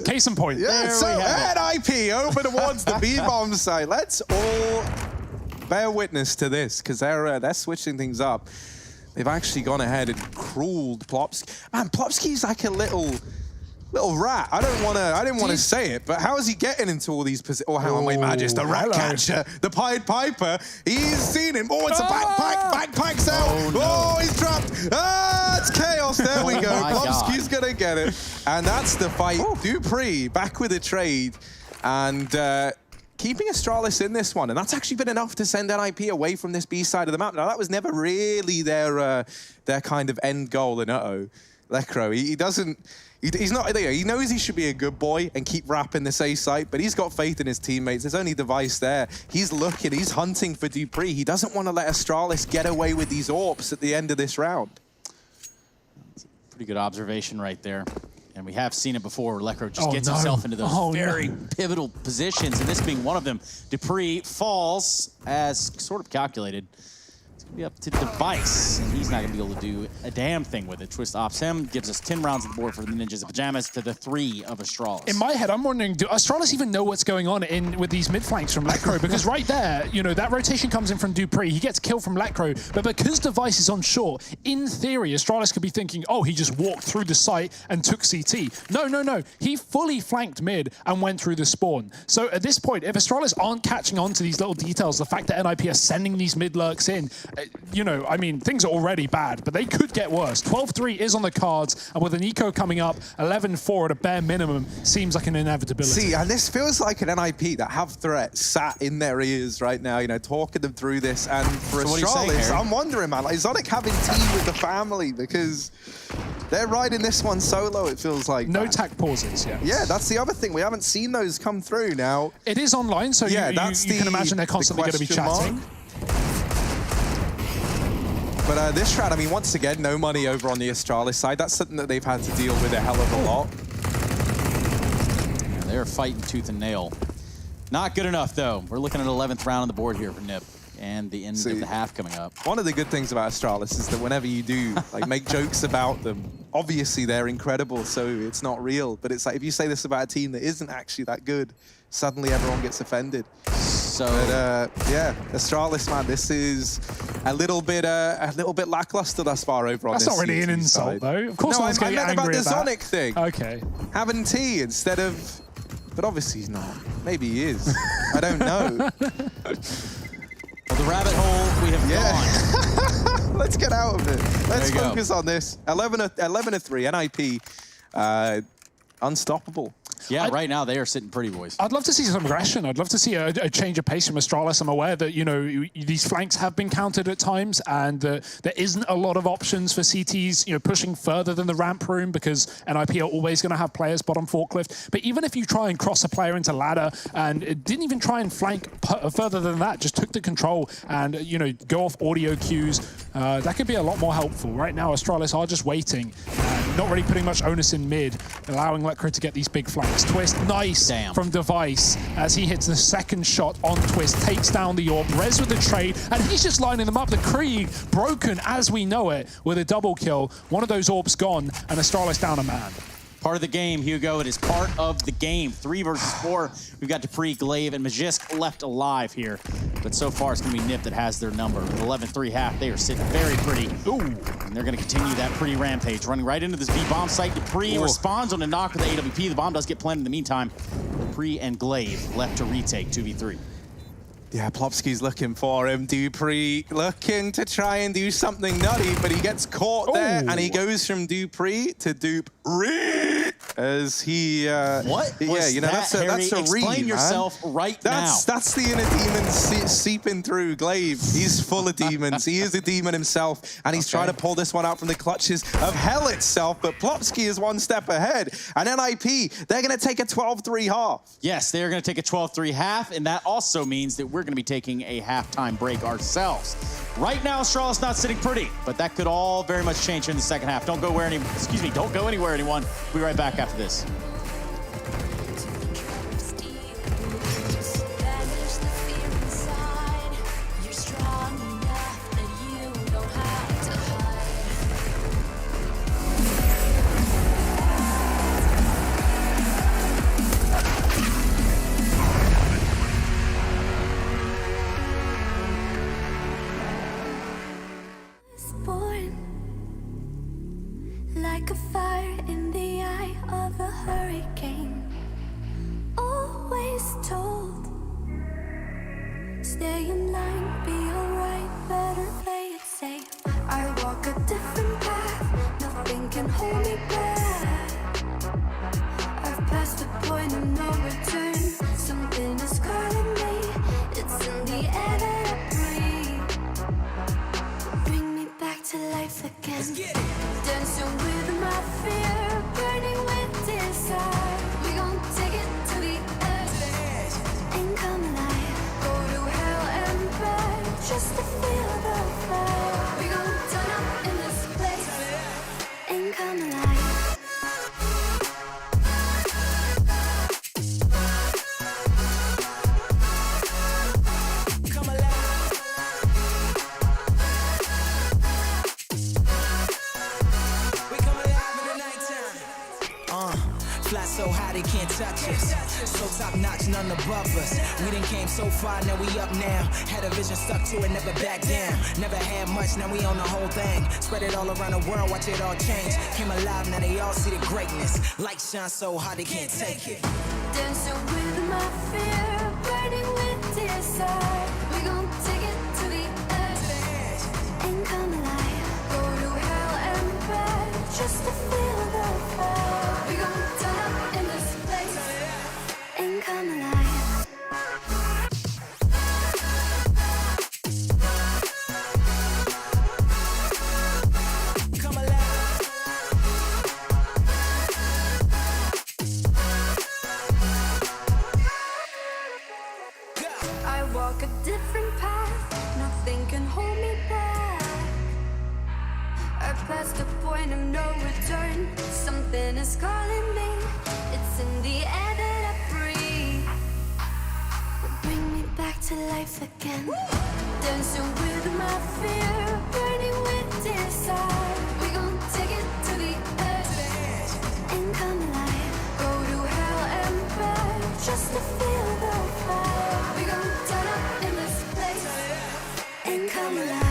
Speaker 3: Case in point.
Speaker 1: Yeah,
Speaker 2: There
Speaker 1: so
Speaker 2: we have
Speaker 1: NIP over towards the B-bomb site. Let's all bear witness to this, because they're switching things up. They've actually gone ahead and crueled Plopsky. Man, Plopsky's like a little rat. I didn't want to say it, but how is he getting into all these positions? Oh, hang on, wait, man, just the rat
Speaker 3: hello.
Speaker 1: catcher, the Pied Piper. He's seen him. Oh, it's a backpack's out.
Speaker 2: Oh, no.
Speaker 1: Oh, he's trapped. Ah, it's chaos. There we go.
Speaker 2: my
Speaker 1: Plopsky's gonna get it, and that's the fight. Dupree back with a trade, and keeping Astralis in this one, and that's actually been enough to send NIP away from this B side of the map. Now, that was never really their kind of end goal in Lecro. He doesn't. He's not there. He knows he should be a good boy and keep wrapping this A site, but he's got faith in his teammates. There's only Device there. He's looking. He's hunting for Dupree. He doesn't want to let Astralis get away with these AWPs at the end of this round.
Speaker 2: Pretty good observation right there. And we have seen it before where Lecro just gets
Speaker 3: no.
Speaker 2: himself into those
Speaker 3: Oh,
Speaker 2: very
Speaker 3: no.
Speaker 2: pivotal positions, and this being one of them. Dupree falls as sort of calculated. It's going to be up to Device, and he's not going to be able to do a damn thing with it. Twist ops him, gives us 10 rounds on the board for the Ninjas of Pyjamas to the 3 of Astralis.
Speaker 3: In my head, I'm wondering, do Astralis even know what's going on with these mid flanks from Lecro? Because right there, you know, that rotation comes in from Dupree. He gets killed from Lecro, but because Device is on short, in theory, Astralis could be thinking, oh, he just walked through the site and took CT. No. He fully flanked mid and went through the spawn. So at this point, if Astralis aren't catching on to these little details, the fact that NIP are sending these mid lurks in, you know, I mean, things are already bad, but they could get worse. 12-3 is on the cards, and with an eco coming up, 11-4 at a bare minimum seems like an inevitability.
Speaker 1: See, and this feels like an NIP that have threats sat in their ears right now, you know, talking them through this. And for Astralis, I'm wondering, man, like, is Zonic having tea with the family? Because they're riding this one solo, it feels like.
Speaker 3: No tack pauses, yeah.
Speaker 1: Yeah, that's the other thing. We haven't seen those come through now.
Speaker 3: It is online, so
Speaker 1: yeah,
Speaker 3: you can imagine they're constantly going to be chatting.
Speaker 1: But this round, I mean, once again, no money over on the Astralis side. That's something that they've had to deal with a hell of a lot.
Speaker 2: Yeah, they're fighting tooth and nail. Not good enough, though. We're looking at 11th round on the board here for NIP. And the end of the half coming up.
Speaker 1: One of the good things about Astralis is that whenever you do like make jokes about them, obviously they're incredible, so it's not real. But it's like if you say this about a team that isn't actually that good, suddenly everyone gets offended.
Speaker 2: So
Speaker 1: yeah, Astralis, man, this is a little bit lackluster thus far over on this.
Speaker 3: That's not really an insult,
Speaker 1: side.
Speaker 3: though. Of course,
Speaker 1: no,
Speaker 3: I
Speaker 1: meant about the Zonic thing.
Speaker 3: Okay.
Speaker 1: Having tea instead of, but obviously he's not. Maybe he is. I don't know.
Speaker 2: Well, the rabbit hole we have gone.
Speaker 1: Let's get out of it. Let's focus on this. 11-3, NIP, unstoppable.
Speaker 2: Yeah, right now they are sitting pretty, boys.
Speaker 3: I'd love to see some aggression. I'd love to see a change of pace from Astralis. I'm aware that, you know, these flanks have been countered at times, and there isn't a lot of options for CTs, you know, pushing further than the ramp room, because NIP are always going to have players bottom forklift. But even if you try and cross a player into ladder, and it didn't even try and flank further than that, just took the control and, you know, go off audio cues, that could be a lot more helpful. Right now, Astralis are just waiting, not really putting much onus in mid, allowing Letcro to get these big flanks. Twist, nice from Device as he hits the second shot on Twist, takes down the AWP, Rez with the trade, and he's just lining them up. The Krieg broken as we know it with a double kill. One of those AWPs gone, and Astralis down a man.
Speaker 2: Part of the game, Hugo. It is part of the game. 3 versus 4. We've got Dupree, Glaive, and Magisk left alive here. But so far, it's going to be NIP that has their number. 11-3 half. They are sitting very pretty. Ooh. And they're going to continue that pretty rampage. Running right into this B-bomb site. Dupree responds on a knock with the AWP. The bomb does get planted in the meantime. Dupree and Glaive left to retake 2v3.
Speaker 1: Yeah, Plopsky's looking for him. Dupree looking to try and do something nutty, but he gets caught there, and he goes from Dupree to Dupree as he.
Speaker 2: What?
Speaker 1: Yeah, you know that's a read.
Speaker 2: Explain yourself right now.
Speaker 1: That's the inner demon seeping through Glaive. He's full of demons. He is a demon himself, and he's trying to pull this one out from the clutches of hell itself. But Plopsky is one step ahead, and NIP they're going to take a 12-3 half.
Speaker 2: Yes, they are going to take a 12-3 half, and that also means that we're going to be taking a halftime break ourselves. Right now, Astralis not sitting pretty, but that could all very much change in the second half. Don't go anywhere, anyone. We'll be right back after this.
Speaker 4: Like a fire in the eye of a hurricane. Always told, stay in line, be alright, better play it safe. I walk a different path, nothing can hold me back. I've passed the point of no return, something is calling me, it's in the air that I breathe. Bring me back to life again. Dancing with my fear, burning with desire. We gon' take it to the edge and come alive. Go to hell and back just to feel the fire. We gon' turn up in this place and come alive.
Speaker 5: Fly so high they can't touch us. So top notch, none above us. We done came so far, now we up now. Had a vision, stuck to it, never back down. Never had much, now we own the whole thing. Spread it all around the world, watch it all change. Came alive, now they all see the greatness. Light shine so high they can't take it.
Speaker 4: Dancing with my fear, burning with desire. We gon' take it to the edge come alive. Go to hell and back just to feel the fire. We gon' turn up in this place and come alive.
Speaker 5: Come alive.
Speaker 4: I walk a different path, nothing can hold me back. I passed the point of no return, something is calling me. It's in the air that I breathe. Bring me back to life again. Dancing with my fear, burning with desire. We gon' take it to the edge and come alive. Go to hell and back just to feel the fire. We gon' turn up in this place and come alive.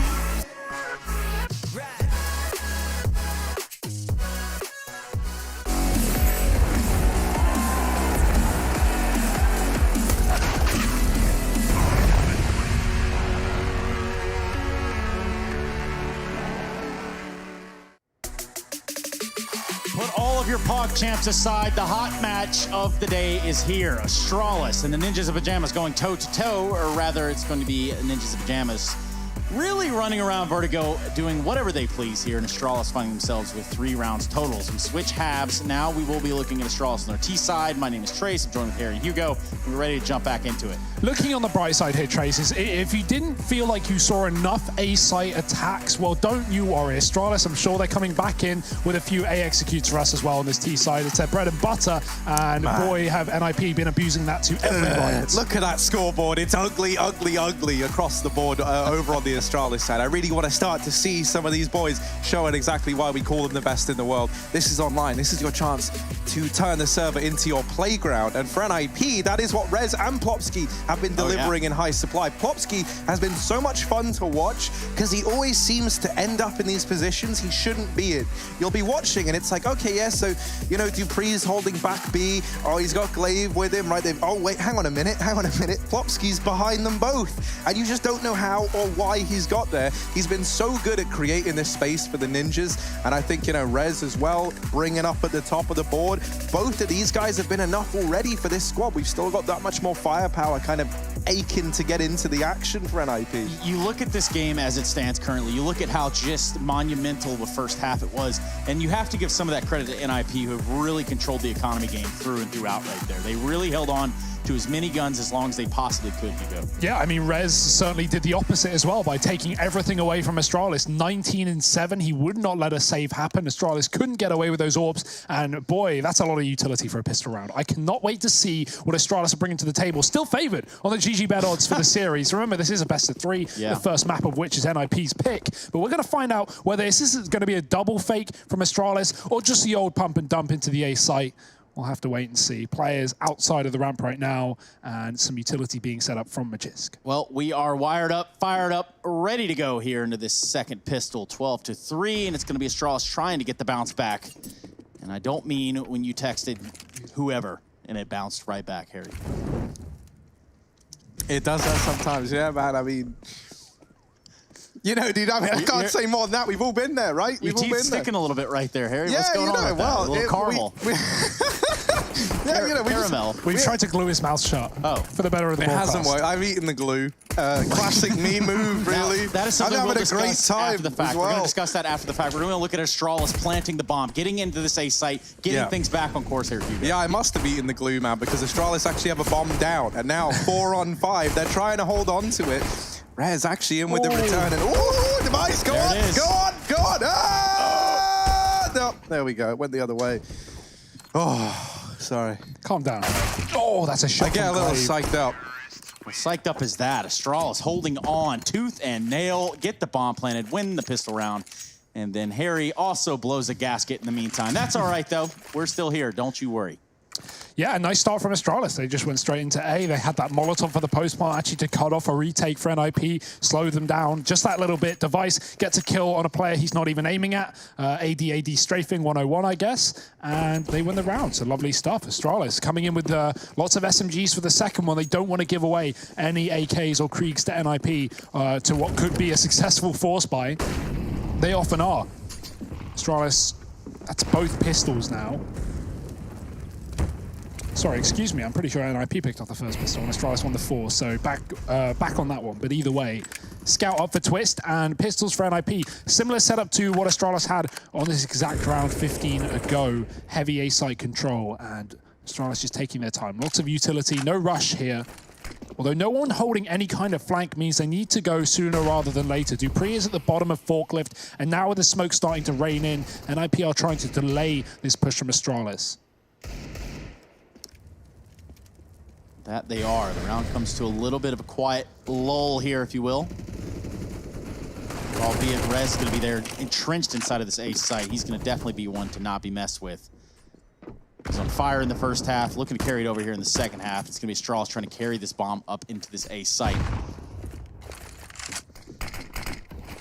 Speaker 2: Put all of your POG champs aside. The hot match of the day is here. Astralis and the Ninjas of Pyjamas going toe-to-toe, or rather, it's going to be Ninjas of Pyjamas really running around Vertigo, doing whatever they please here, and Astralis finding themselves with 3 rounds totals. We switch halves. Now we will be looking at Astralis on their T side. My name is Trace. I'm joined with Harry and Hugo. We're ready to jump back into it.
Speaker 3: Looking on the bright side here, Trace, is if you didn't feel like you saw enough A-site attacks, well, don't you worry. Astralis, I'm sure they're coming back in with a few A executes for us as well on this T side. It's their bread and butter, and boy, have NIP been abusing that to every riot.
Speaker 1: Look at that scoreboard. It's ugly, ugly, ugly across the board over on the Astralis side. I really want to start to see some of these boys showing exactly why we call them the best in the world. This is online. This is your chance to turn the server into your playground. And for NIP, that is what Rez and Plopsky have been delivering in high supply. Plopsky has been so much fun to watch because he always seems to end up in these positions he shouldn't be in. You'll be watching and it's like, okay, yeah, so, you know, Dupree's holding back B. Oh, he's got Glaive with him, right? Oh, wait, hang on a minute. Plopsky's behind them both. And you just don't know how or why he's got there. He's been so good at creating this space for the Ninjas. And I think, you know, Rez as well, bringing up at the top of the board. Both of these guys have been enough already for this squad. We've still got that much more firepower kind of aching to get into the action for NIP.
Speaker 2: You look at this game as it stands currently. You look at how just monumental the first half it was, and you have to give some of that credit to NIP, who have really controlled the economy game through and throughout right there. They really held on to as many guns as long as they possibly could, Hugo.
Speaker 3: Yeah, I mean, Rez certainly did the opposite as well by taking everything away from Astralis. 19-7, he would not let a save happen. Astralis couldn't get away with those orbs, and boy, that's a lot of utility for a pistol round. I cannot wait to see what Astralis are bringing to the table. Still favored on the GG bet odds for the series. Remember, this is a best of 3, the first map of which is NIP's pick, but we're going to find out whether this is going to be a double fake from Astralis or just the old pump and dump into the A site. We'll have to wait and see. Players outside of the ramp right now, and some utility being set up from Magisk.
Speaker 2: Well, we are wired up, fired up, ready to go here into this second pistol, 12-3, and it's going to be Astralis trying to get the bounce back. And I don't mean when you texted whoever, and it bounced right back, Harry.
Speaker 1: It does that sometimes, yeah, man. I mean, you know, dude, I mean, I can't say more than that. We've all been there, right? We've
Speaker 2: Your
Speaker 1: all
Speaker 2: teeth's
Speaker 1: been
Speaker 2: sticking a little bit right there, Harry.
Speaker 1: Yeah,
Speaker 2: What's going on with that? A little caramel.
Speaker 1: Yeah, you know,
Speaker 2: Caramel.
Speaker 3: We've tried to glue his mouth shut for the better of the
Speaker 1: It
Speaker 3: broadcast.
Speaker 1: hasn't worked. I've eaten the glue. Classic me move, really.
Speaker 2: Now, that is something we'll discuss after the fact.
Speaker 1: Well.
Speaker 2: We're going to discuss that after the fact. We're going to look at Astralis planting the bomb, getting into this A site, getting things back on course here, Hugo.
Speaker 1: Yeah, I must have eaten the glue, man, because Astralis actually have a bomb down, and now 4 on 5. They're trying to hold on to it. Rez actually in with the return, and device, go on, go on, go on. Ah! No, there we go. It went the other way. Oh, sorry.
Speaker 3: Calm down. Oh, that's a shot.
Speaker 1: I get a little psyched up.
Speaker 2: Well, psyched up as that. Astralis holding on, tooth and nail, get the bomb planted, win the pistol round. And then Harry also blows a gasket in the meantime. That's all right, though. We're still here. Don't you worry.
Speaker 3: Yeah, a nice start from Astralis. They just went straight into A. They had that Molotov for the post-plant actually to cut off a retake for NIP, slow them down just that little bit. Device gets a kill on a player he's not even aiming at. AD strafing 101, I guess. And they win the round. So lovely stuff. Astralis coming in with lots of SMGs for the second one. They don't want to give away any AKs or Kriegs to NIP to what could be a successful force buy. They often are. Astralis, that's both pistols now. Sorry, excuse me, I'm pretty sure NIP picked up the first pistol and Astralis won the 4, so back on that one. But either way, Scout up for Twist and pistols for NIP. Similar setup to what Astralis had on this exact round 15 ago. Heavy A-site control and Astralis just taking their time. Lots of utility, no rush here. Although no one holding any kind of flank means they need to go sooner rather than later. Dupree is at the bottom of Forklift, and now with the smoke starting to rain in, NIP are trying to delay this push from Astralis.
Speaker 2: That they are. The round comes to a little bit of a quiet lull here, if you will. Albeit Rez is going to be there entrenched inside of this A site. He's going to definitely be one to not be messed with. He's on fire in the first half, looking to carry it over here in the second half. It's going to be Astralis trying to carry this bomb up into this A site.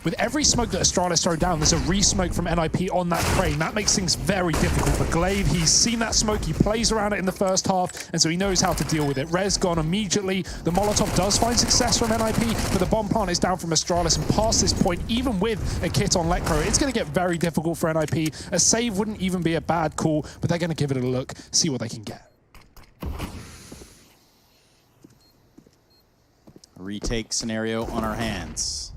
Speaker 3: With every smoke that Astralis throw down, there's a re-smoke from NIP on that crane. That makes things very difficult for Glaive. He's seen that smoke, he plays around it in the first half, and so he knows how to deal with it. Rez gone immediately. The Molotov does find success from NIP, but the bomb plant is down from Astralis, and past this point, even with a kit on Lecro, it's going to get very difficult for NIP. A save wouldn't even be a bad call, but they're going to give it a look, see what they can get.
Speaker 2: A retake scenario on our hands.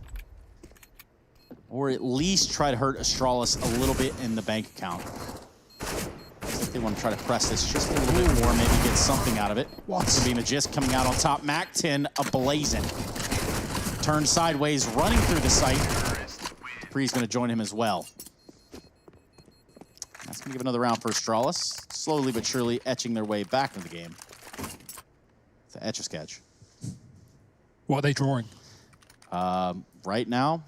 Speaker 2: Or at least try to hurt Astralis a little bit in the bank account. Looks like they want to try to press this just a little bit more, maybe get something out of it. This will be Magist coming out on top. Mac-10 ablazing. Turned sideways, running through the site. Dupree's going to join him as well. That's going to give another round for Astralis. Slowly but surely etching their way back into the game. The Etch-a-Sketch.
Speaker 3: What are they drawing?
Speaker 2: Right now,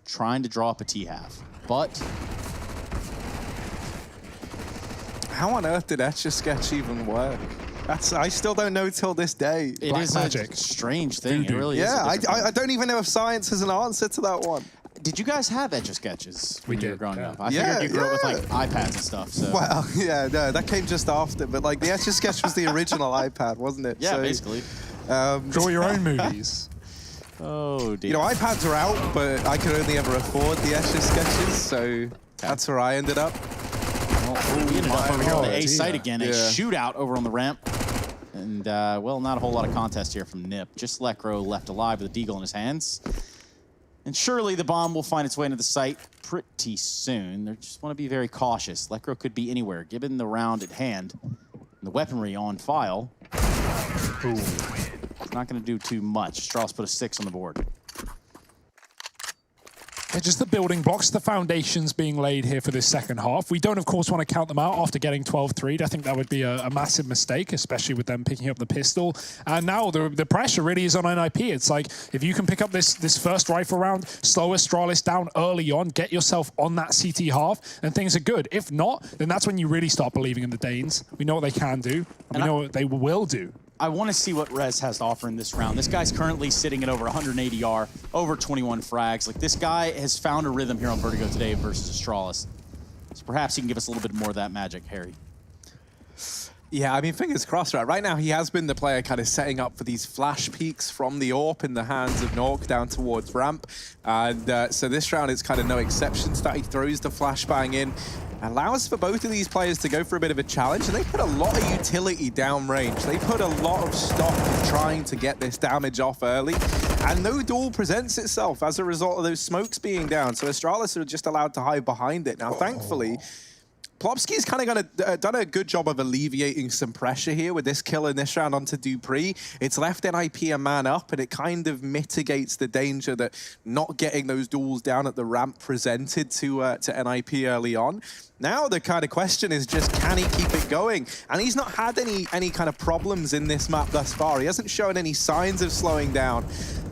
Speaker 2: trying to draw up a T-half, but...
Speaker 1: How on earth did Etch-a-Sketch even work? I still don't know till this day.
Speaker 2: It is a strange thing, it really is.
Speaker 1: Yeah, I don't even know if science has an answer to that one.
Speaker 2: Did you guys have Etch-a-Sketches when you were growing up? I
Speaker 1: Yeah,
Speaker 2: figured you grew up with like iPads and stuff, so...
Speaker 1: Well, yeah, no, that came just after, but like the Etch-a-Sketch was the original iPad, wasn't it?
Speaker 2: Yeah,
Speaker 1: so,
Speaker 2: basically.
Speaker 3: Draw your own movies.
Speaker 2: Oh, dear.
Speaker 1: You know, iPads are out, but I could only ever afford the Etch-a-Sketches, so that's where I ended up.
Speaker 2: Well, we ended up over here on the A
Speaker 3: dear.
Speaker 2: site again, a shootout over on the ramp. And, well, not a whole lot of contest here from Nip. Just Lecro left alive with a deagle in his hands. And surely the bomb will find its way into the site pretty soon. They just want to be very cautious. Lecro could be anywhere, given the round at hand. And the weaponry on file. Ooh. It's not going to do too much. Astralis put a 6 on the board.
Speaker 3: They're just the building blocks, the foundations being laid here for this second half. We don't, of course, want to count them out after getting 12-3'd. I think that would be a massive mistake, especially with them picking up the pistol. And now the pressure really is on NIP. It's like, if you can pick up this first rifle round, slow Astralis down early on, get yourself on that CT half, and things are good. If not, then that's when you really start believing in the Danes. We know what they can do, and we know what they will do.
Speaker 2: I want to see what Rez has to offer in this round. This guy's currently sitting at over 180 R, over 21 frags. Like, this guy has found a rhythm here on Vertigo today versus Astralis. So perhaps he can give us a little bit more of that magic, Harry.
Speaker 1: Yeah, I mean, fingers crossed, right? Right now, he has been the player kind of setting up for these flash peeks from the AWP in the hands of Nork down towards ramp. And so this round, it's kind of no exception to that. He throws the flashbang in. Allows for both of these players to go for a bit of a challenge, and they put a lot of utility downrange. They put a lot of stock in trying to get this damage off early, and no duel presents itself as a result of those smokes being down. So Astralis are just allowed to hide behind it. Now, thankfully, Plopsky's kind of done a good job of alleviating some pressure here with this kill in this round onto Dupree. It's left NIP a man up, and it kind of mitigates the danger that not getting those duels down at the ramp presented to NIP early on. Now the kind of question is just, can he keep it going? And he's not had any kind of problems in this map thus far. He hasn't shown any signs of slowing down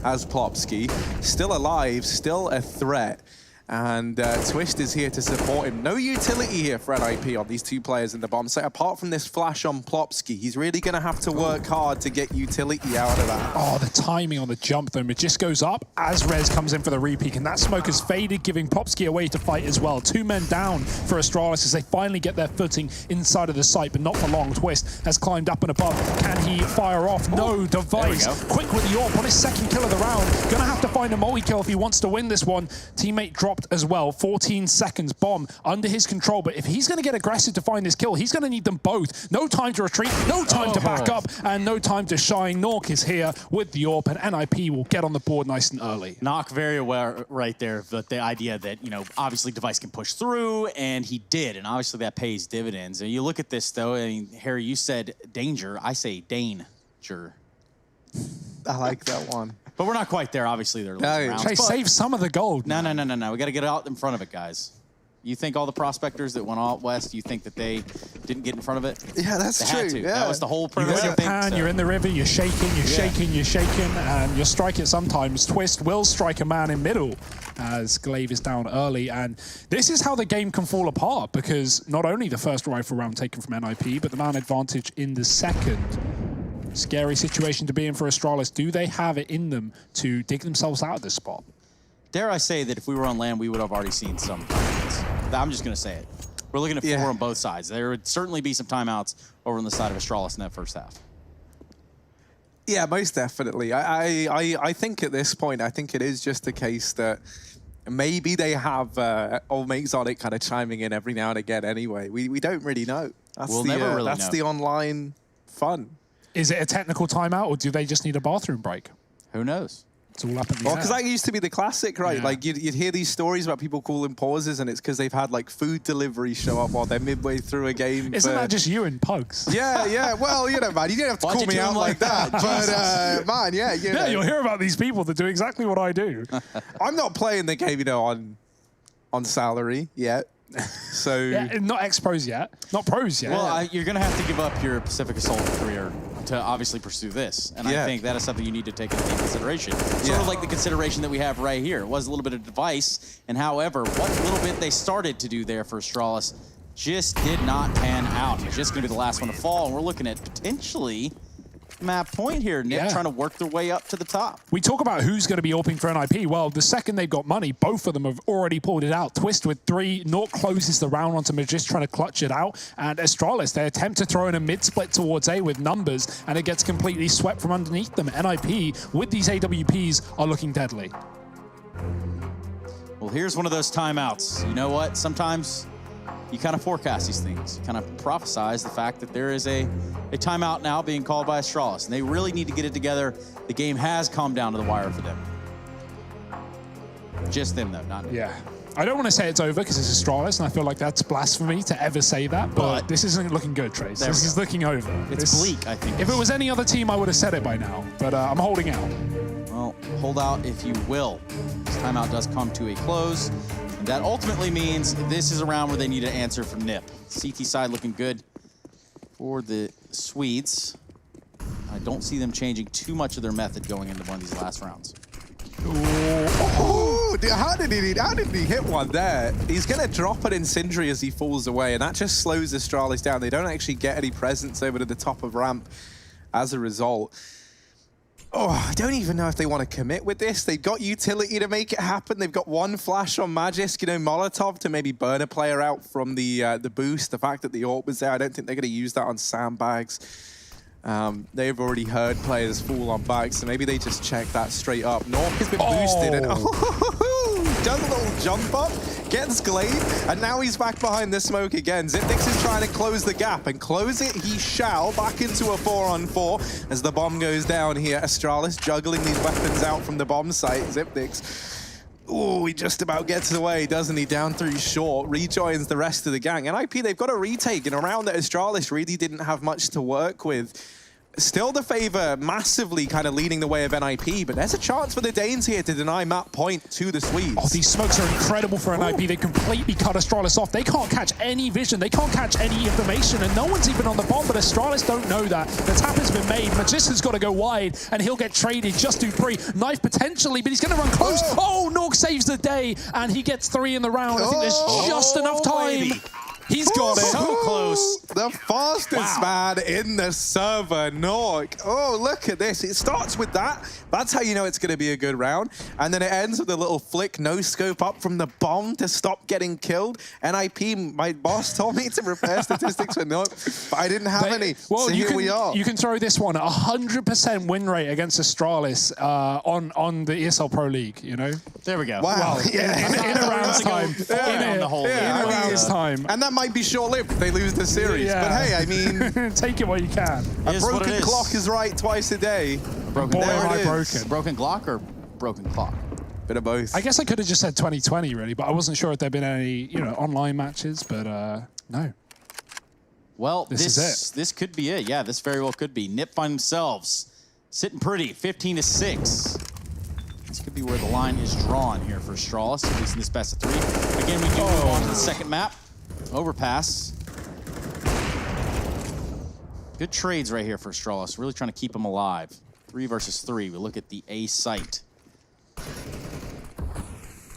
Speaker 1: as Plopsky. Still alive, still a threat. And Twist is here to support him. No utility here for NIP on these two players in the bomb site. Apart from this flash on Plopsky, he's really going to have to work hard to get utility out of that.
Speaker 3: Oh, the timing on the jump, though. Magist goes up as Rez comes in for the repeat, and that smoke has faded, giving Plopsky a way to fight as well. 2 men down for Astralis as they finally get their footing inside of the site, but not for long. Twist has climbed up and above. Can he fire off? No, Device. Quick with the AWP on his second kill of the round. Gonna have to find a multi-kill if he wants to win this one. Teammate dropped as well. 14 seconds. Bomb under his control, but if he's going to get aggressive to find this kill, he's going to need them both. No time to retreat, no time to back up, and no time to shine. Nork is here with the AWP, and NIP will get on the board nice and early.
Speaker 2: Knock very aware right there, but the idea that, you know, obviously Device can push through, and he did, and obviously that pays dividends. And you look at this, though, I mean, Harry, you said danger. I say danger.
Speaker 1: I like that one.
Speaker 2: But we're not quite there. Obviously, they're losing rounds.
Speaker 3: Trey, save some of the gold.
Speaker 2: No. We got to get out in front of it, guys. You think all the prospectors that went out west, you think that they didn't get in front of it?
Speaker 1: Yeah, that's
Speaker 2: they
Speaker 1: true.
Speaker 2: Had to.
Speaker 1: Yeah.
Speaker 2: That was the whole
Speaker 3: You
Speaker 2: purpose.
Speaker 3: got your pan, you're in the river, you're shaking, you're shaking, and you'll strike it sometimes. Twist will strike a man in middle as Glaive is down early, and this is how the game can fall apart, because not only the first rifle round taken from NIP, but the man advantage in the second. Scary situation to be in for Astralis. Do they have it in them to dig themselves out of this spot?
Speaker 2: Dare I say that if we were on land, we would have already seen some timeouts. I'm just going to say it. We're looking at 4 on both sides. There would certainly be some timeouts over on the side of Astralis in that first half.
Speaker 1: Yeah, most definitely. I think at this point, I think it is just a case that maybe they have old mates on it kind of chiming in every now and again anyway. We don't really know.
Speaker 2: We'll never really know.
Speaker 1: That's the online fun.
Speaker 3: Is it a technical timeout, or do they just need a bathroom break?
Speaker 2: Who knows?
Speaker 3: It's all up in the
Speaker 1: Well,
Speaker 3: air.
Speaker 1: because that used to be the classic, right?
Speaker 3: Yeah.
Speaker 1: Like, you'd hear these stories about people calling pauses, and it's because they've had, like, food delivery show up while they're midway through a game.
Speaker 3: Isn't that just you and Pugs?
Speaker 1: Yeah. Well, you know, man, you didn't have to call me out like that. But, man, yeah.
Speaker 3: Yeah, you'll hear about these people that do exactly what I do.
Speaker 1: I'm not playing the game, you know, on salary yet. So
Speaker 3: Yeah, not ex-pros yet. Not pros yet.
Speaker 2: Well, you're going to have to give up your Pacific Assault career to obviously pursue this. And I think that is something you need to take into consideration. Sort of like the consideration that we have right here. It was a little bit of Device, and however, what little bit they started to do there for Astralis just did not pan out. It's just going to be the last one to fall, and we're looking at potentially map point here. Nick trying to work their way up to the top.
Speaker 3: We talk about who's going to be AWPing for NIP. Well, the second they've got money, both of them have already pulled it out. Twist with 3. Nork closes the round onto Magist, trying to clutch it out. And Astralis, they attempt to throw in a mid-split towards A with numbers, and it gets completely swept from underneath them. NIP, with these AWPs, are looking deadly.
Speaker 2: Well, here's one of those timeouts. You know what? Sometimes you kind of forecast these things. You kind of prophesize the fact that there is a timeout now being called by Astralis, and they really need to get it together. The game has calmed down to the wire for them. Just them, though, not me.
Speaker 3: Yeah. I don't want to say it's over because it's Astralis, and I feel like that's blasphemy to ever say that, but this isn't looking good, Trace. This is looking over.
Speaker 2: It's bleak, I think.
Speaker 3: If it was any other team, I would have said it by now, but I'm holding out.
Speaker 2: Well, hold out if you will. This timeout does come to a close. And that ultimately means this is a round where they need an answer from NIP. CT side looking good for the Swedes. I don't see them changing too much of their method going into one of these last rounds.
Speaker 1: Ooh, how did he hit one there? He's going to drop an Incendiary as he falls away, and that just slows Astralis down. They don't actually get any presence over to the top of ramp as a result. Oh, I don't even know if they want to commit with this. They've got utility to make it happen. They've got one flash on Magisk, you know, Molotov to maybe burn a player out from the boost. The fact that the AWP was there, I don't think they're going to use that on sandbags. They've already heard players fall on bags, so maybe they just check that straight up. Nork has been boosted and does a little jump up, gets Glaive, and now he's back behind the smoke again. Zipnix is trying to close the gap, and close it he shall, back into a 4-on-4 as the bomb goes down here. Astralis juggling these weapons out from the bomb site. Zipnix, ooh, he just about gets away, doesn't he? Down 3 short, rejoins the rest of the gang. NIP, they've got a retake in a round that Astralis really didn't have much to work with. Still the favor massively kind of leading the way of NIP, but there's a chance for the Danes here to deny map point to the Swedes.
Speaker 3: Oh, these smokes are incredible for NIP. They completely cut Astralis off. They can't catch any vision. They can't catch any information, and no one's even on the bomb, but Astralis don't know that. The tap has been made. Magista's got to go wide, and he'll get traded just to 3. Knife potentially, but he's going to run close. Oh, Nork saves the day, and he gets 3 in the round. I think there's just enough time.
Speaker 1: Baby.
Speaker 3: He's got it.
Speaker 2: So close.
Speaker 1: The fastest man in the server, Nork. Oh, look at this. It starts with that. That's how you know it's going to be a good round. And then it ends with a little flick, no scope up from the bomb to stop getting killed. NIP, my boss told me to prepare statistics for Nork, but I didn't have any.
Speaker 3: Well,
Speaker 1: so here we are.
Speaker 3: You can throw this one, 100% win rate against Astralis on the ESL Pro League, you know?
Speaker 2: There we go.
Speaker 1: Wow.
Speaker 3: In a round's time.
Speaker 2: In a
Speaker 3: round's time.
Speaker 1: And that might be short-lived if they lose the series.
Speaker 3: Yeah.
Speaker 1: But hey, I mean,
Speaker 3: take it while you can.
Speaker 1: a broken clock is right twice a day.
Speaker 2: Broken.
Speaker 3: Boy,
Speaker 1: There
Speaker 3: am
Speaker 1: it
Speaker 3: I
Speaker 1: is.
Speaker 3: broken.
Speaker 2: Broken Glock or broken clock?
Speaker 1: Bit of both.
Speaker 3: I guess I could have just said 2020, really, but I wasn't sure if there'd been any, online matches, but no.
Speaker 2: Well,
Speaker 3: This is it.
Speaker 2: This could be it. Yeah, this very well could be. Nip find themselves sitting pretty, 15-6. This could be where the line is drawn here for Astralis, at least in this best of 3. Again, we do move on to the second map. Overpass. Good trades right here for Astralis. Really trying to keep them alive. 3 versus 3. We look at the A site.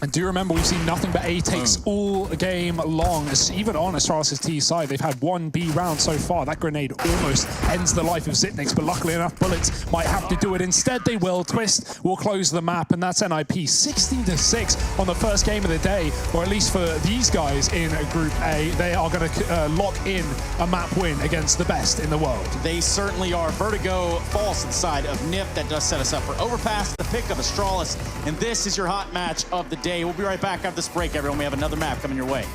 Speaker 3: And do remember, we've seen nothing but A takes all game long. Even on Astralis' T side, they've had 1 B round so far. That grenade almost ends the life of Zitnix, but luckily enough, Bullets might have to do it. Instead, they will. Twist will close the map, and that's NIP 16-6 on the first game of the day, or at least for these guys in Group A. They are going to lock in a map win against the best in the world.
Speaker 2: They certainly are. Vertigo falls to the side of Nip. That does set us up for Overpass, the pick of Astralis, and this is your hot match of the day. We'll be right back after this break, everyone. We have another map coming your way.